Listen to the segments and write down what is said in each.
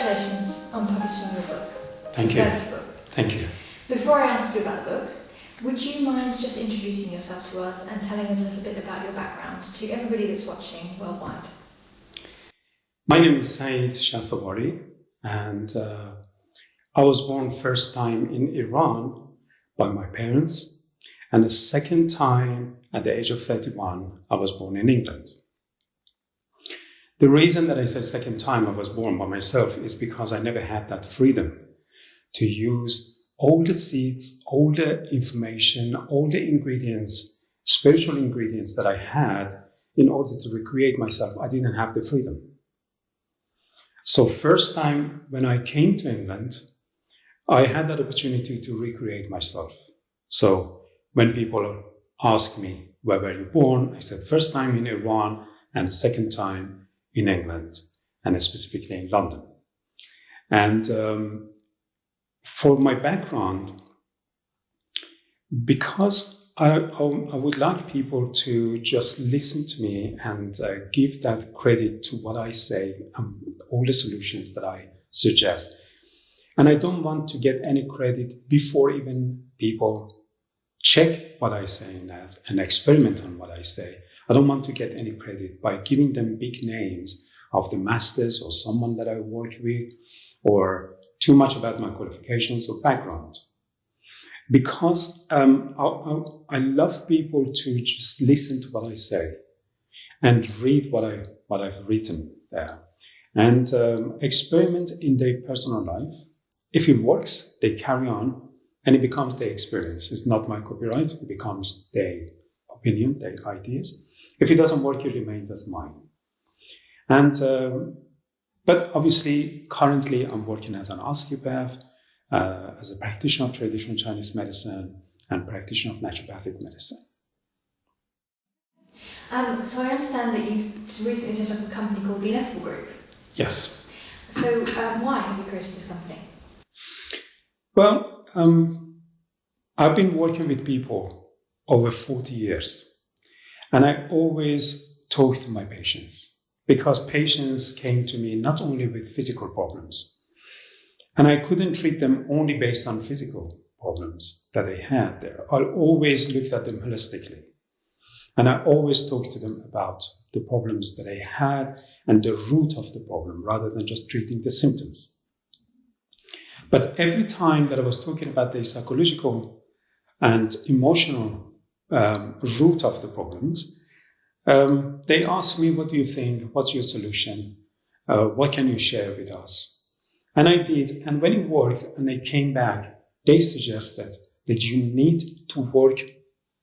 congratulations on publishing your book. Thank you. First book. Thank you. Before I ask you about the book, would you mind just introducing yourself to us and telling us a little bit about your background to everybody that's watching worldwide? My name is Saied Shahsavari, and I was born first time in Iran by my parents, and the second time at the age of 31, I was born in England. The reason that I say second time I was born by myself is because I never had that freedom to use all the seeds, all the information, all the ingredients, spiritual ingredients that I had in order to recreate myself. I didn't have the freedom. So first time when I came to England, I had that opportunity to recreate myself. So when people ask me, where were you born? I said, first time in Iran and second time in England, and specifically in London. And for my background, because I would like people to just listen to me and give that credit to what I say, all the solutions that I suggest. And I don't want to get any credit before even people check what I say in that and experiment on what I say. I don't want to get any credit by giving them big names of the masters or someone that I worked with, or too much about my qualifications or background. Because I love people to just listen to what I say and read what I've written there, and experiment in their personal life. If it works, they carry on, and it becomes their experience. It's not my copyright. It becomes their opinion, their ideas. If it doesn't work, it remains as mine. And but obviously, currently, I'm working as an osteopath, as a practitioner of traditional Chinese medicine, and practitioner of naturopathic medicine. So I understand that you recently set up a company called the Ineffable Group. Yes. So why have you created this company? Well, I've been working with people over 40 years, and I always talk to my patients, because patients came to me not only with physical problems, and I couldn't treat them only based on physical problems that they had there. I always looked at them holistically, and I always talked to them about the problems that they had and the root of the problem, rather than just treating the symptoms. But every time that I was talking about the psychological and emotional root of the problems, they asked me, what do you think? What's your solution? What can you share with us? And I did. And when it worked and they came back, they suggested that you need to work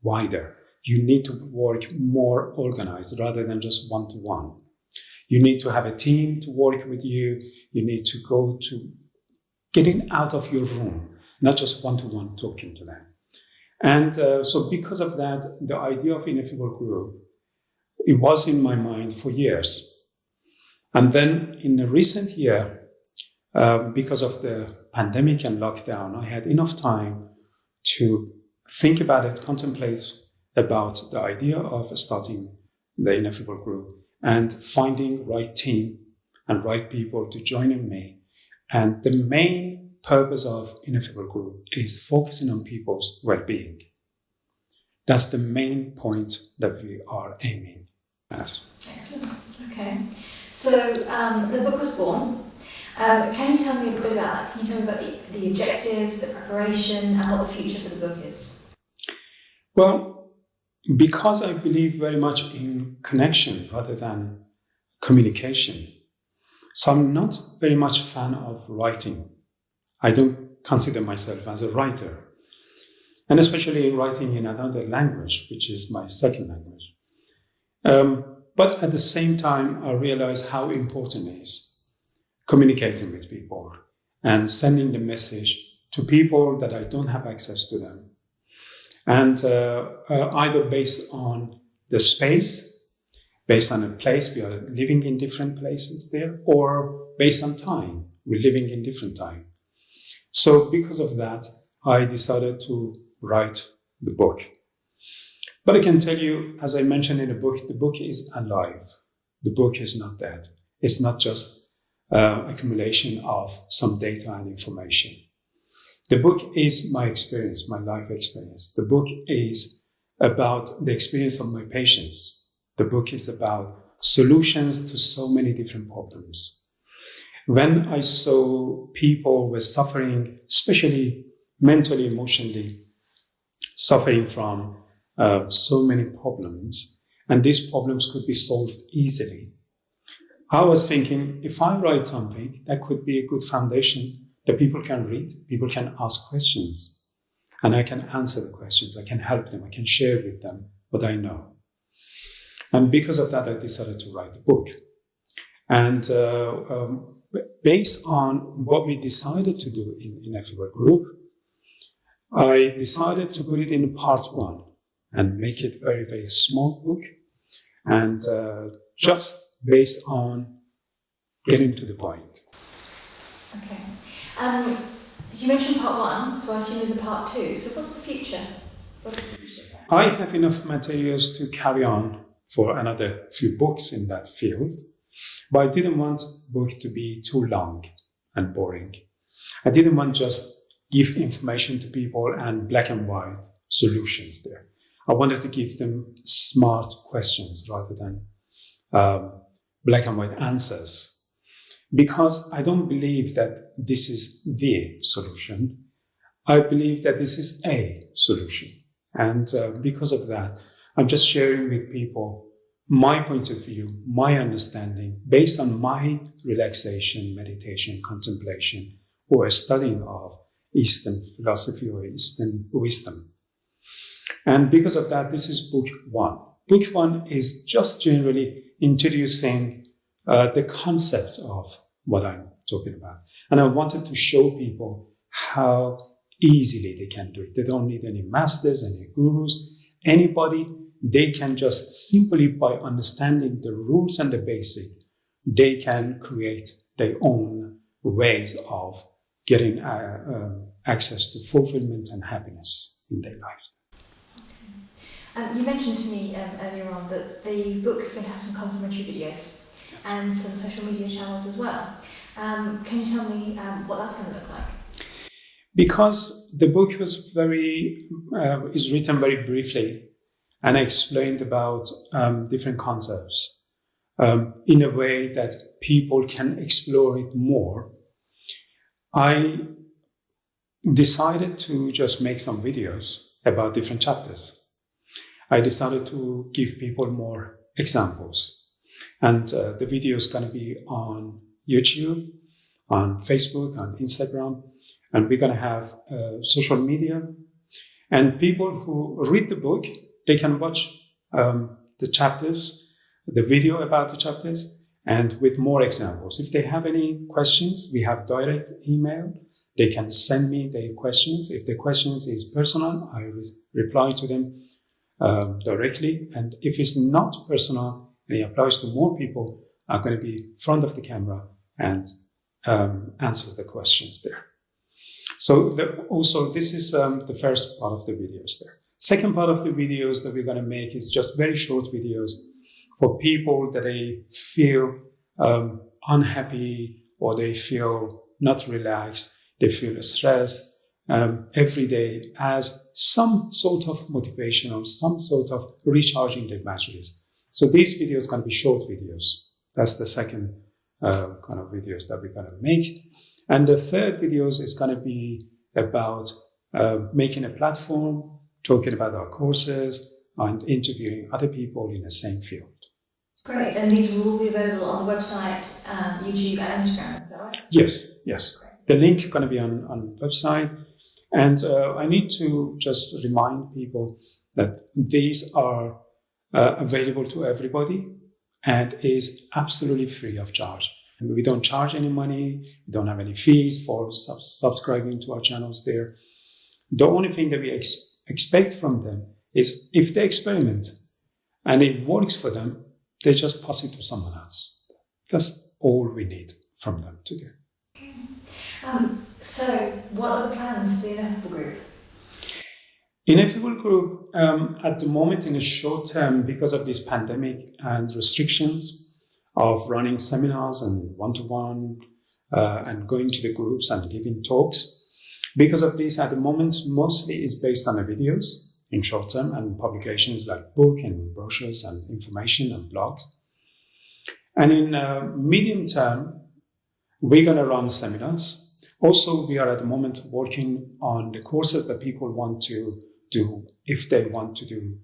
wider. You need to work more organized rather than just one-to-one. You need to have a team to work with you. You need to go to getting out of your room, not just one-to-one talking to them. And so because of that, the idea of Ineffable Group, it was in my mind for years. And then in the recent year, because of the pandemic and lockdown, I had enough time to think about it, contemplate about the idea of starting the Ineffable Group and finding right team and right people to join in me. And the main purpose of Ineffable Group is focusing on people's well-being. That's the main point that we are aiming at. Excellent. Okay. So the book was born. Can you tell me a bit about that? Can you tell me about the objectives, the preparation, and what the future for the book is? Well, because I believe very much in connection rather than communication, so I'm not very much a fan of writing. I don't consider myself as a writer, and especially writing in another language, which is my second language. But at the same time, I realize how important it is communicating with people and sending the message to people that I don't have access to them. And either based on the space, based on a place, we are living in different places there, or based on time, we're living in different time. So because of that, I decided to write the book. But I can tell you, as I mentioned in the book is alive. The book is not dead. It's not just accumulation of some data and information. The book is my experience, my life experience. The book is about the experience of my patients. The book is about solutions to so many different problems. When I saw people were suffering, especially mentally, emotionally, suffering from so many problems, and these problems could be solved easily, I was thinking, if I write something that could be a good foundation that people can read, people can ask questions, and I can answer the questions, I can help them, I can share with them what I know. And because of that, I decided to write the book. And based on what we decided to do in Ineffable Group, I decided to put it in part one and make it a very, very small book, and just based on getting to the point. Okay. So you mentioned part one, so I assume there's a part two. So what's the future? What is the future? I have enough materials to carry on for another few books in that field, but I didn't want the book to be too long and boring. I didn't want just give information to people and black and white solutions there. I wanted to give them smart questions rather than black and white answers. Because I don't believe that this is the solution. I believe that this is a solution. And because of that, I'm just sharing with people my point of view, my understanding, based on my relaxation, meditation, contemplation, or studying of Eastern philosophy or Eastern wisdom. And because of that, this is book one. Book one is just generally introducing the concept of what I'm talking about. And I wanted to show people how easily they can do it. They don't need any masters, any gurus, anybody. They can just simply by understanding the rules and the basic, they can create their own ways of getting access to fulfillment and happiness in their lives. You mentioned to me earlier on that the book is going to have some complimentary videos and some social media channels as well. Can you tell me what that's going to look like? Because the book was is written very briefly, and I explained about different concepts in a way that people can explore it more. I decided to just make some videos about different chapters. I decided to give people more examples. And the video is going to be on YouTube, on Facebook, on Instagram, and we're going to have social media. And people who read the book, they can watch the chapters, the video about the chapters, and with more examples. If they have any questions, we have direct email. They can send me their questions. If the questions is personal, I reply to them directly. And if it's not personal and it applies to more people, I'm going to be in front of the camera and answer the questions there. So also this is the first part of the videos there. Second part of the videos that we're going to make is just very short videos for people that they feel unhappy or they feel not relaxed, they feel stressed every day as some sort of motivation or some sort of recharging their batteries. So these videos are going to be short videos. That's the second kind of videos that we're going to make. And the third videos is going to be about making a platform, talking about our courses, and interviewing other people in the same field. Great. And these will all be available on the website, YouTube, and Instagram, is that right? Yes. Great. The link is going to be on the website. And I need to just remind people that these are available to everybody and is absolutely free of charge. And we don't charge any money. We don't have any fees for subscribing to our channels there. The only thing that we expect from them is if they experiment and it works for them, they just pass it to someone else. That's all we need from them to do. So, what are the plans for the Ineffable Group? Ineffable Group, at the moment in the short term, because of this pandemic and restrictions, of running seminars and one-to-one and going to the groups and giving talks. Because of this, at the moment, mostly is based on the videos in short term and publications like book and brochures and information and blogs. And in medium term, we're going to run seminars. Also, we are at the moment working on the courses that people want to do. If they want to do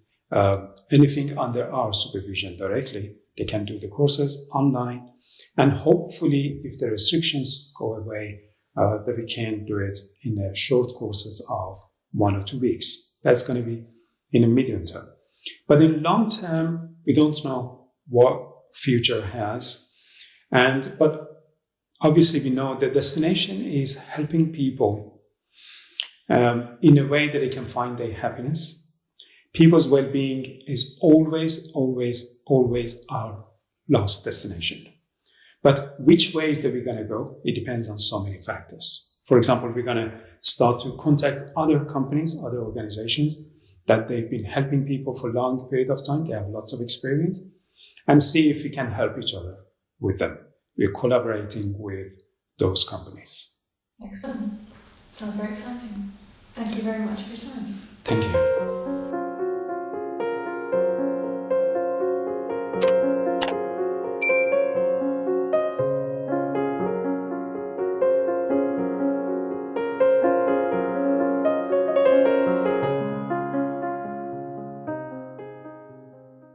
anything under our supervision directly, they can do the courses online. And hopefully, if the restrictions go away, that we can do it in the short courses of 1 or 2 weeks. That's going to be in the medium term. But in long term, we don't know what future has. But obviously, we know the destination is helping people in a way that they can find their happiness. People's well-being is always, always, always our last destination. But which ways that we're going to go, it depends on so many factors. For example, we're going to start to contact other companies, other organizations that they've been helping people for a long period of time. They have lots of experience, and see if we can help each other with them. We're collaborating with those companies. Excellent. Sounds very exciting. Thank you very much for your time. Thank you.